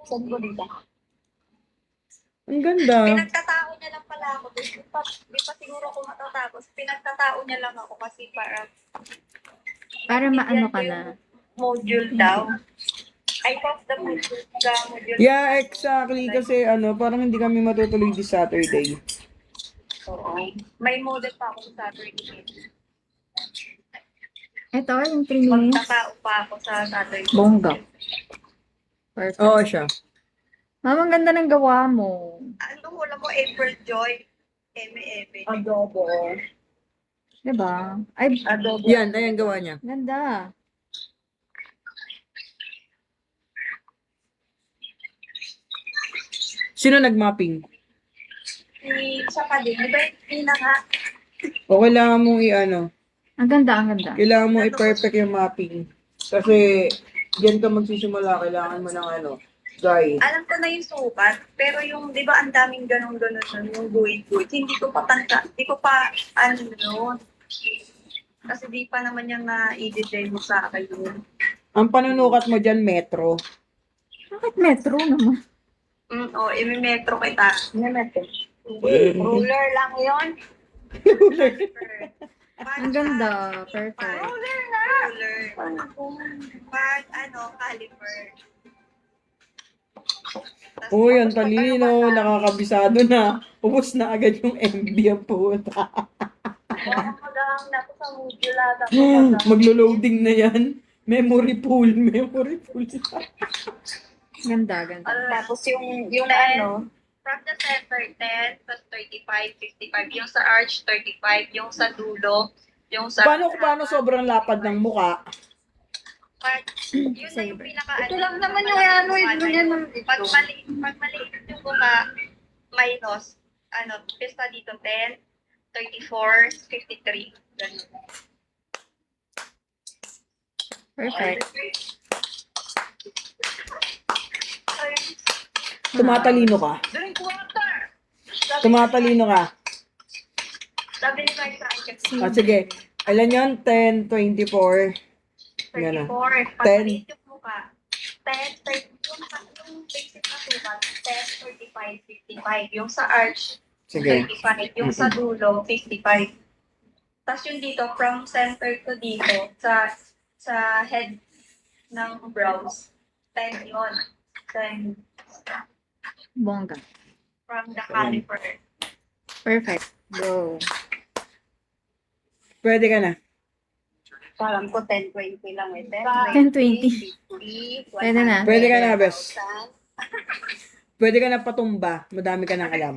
Saan ko dito? Ang ganda. Pinagtatao niya lang pala ako. Di pa siguro ako matatapos. Pinagtatao niya lang ako kasi Para maano ka na. Module daw. I passed the module. Yeah, exactly. Kasi parang hindi kami matutuloy this Saturday. Oo. May model pa ako sa Saturday. Ito, yung 3 minutes. Magtatao pa ako sa Saturday. Bongga. Perfect. Oo siya. Mama, ang ganda ng gawa mo. Ano wala mo, April Joy? Eme. Adobo. Diba? Ay, Adobo. Yan, ayan gawa niya. ganda. Sino nag-mapping? Siya pa din. Di ba yung pinaka? O kailangan mong Ang ganda, ang ganda. kailangan mong i-perfect yung mapping. Kasi, diyan ka magsisimula, kailangan mo ng guide. Alam ko na yung sukat, pero yung, di ba, ang daming ganun-ganun nun, yung guide, hindi ko pa yun. Kasi di pa naman yung na-i-design mo sa akin yun. Ang panunukat mo dyan, metro. Bakit metro naman? Imi-metro kita. Nemeto. Ruler lang yun. Ang ganda. Perfect. Ruler na! Ruler. Caliper. Uy, ang talino, nakakabisado na. Ubus na agad yung MB ang puta. Magalang na ako sa module ata. Maglo-loading na yan. Memory pool. Ganda, ganda. Tapos yung from the center, 10, plus 35, 55. Yung sa arch, 35. Yung sa dulo, yung sa... Paano sobrang lapad ng muka? Yun na yung pinaka... Ito lang naman yung Pag maliit yung buka, minus, pista dito, 10, 34, 53. Ganun. Perfect. Tumatalino ka. Drink water! Tumatalino ka. Sabi ni Mike sa akin kasi Sige. Alam yun? 10, 24. 34. Pag 10. maliit yung buka, 10, 30, yung basic na sukat, 10, 35, 55. Yung sa arch, Sige. 35. Yung sa dulo, 55. Tapos yung dito, from center to dito, sa head ng brows, 10 yun. 10 Bongga. from the caliper. Perfect. Go. Pwede ka na. Alam ko 10-20 lang eh. 10-20. 50, Pwede na. Pwede ka na, bes. Pwede ka na patumba. Madami ka nang alam.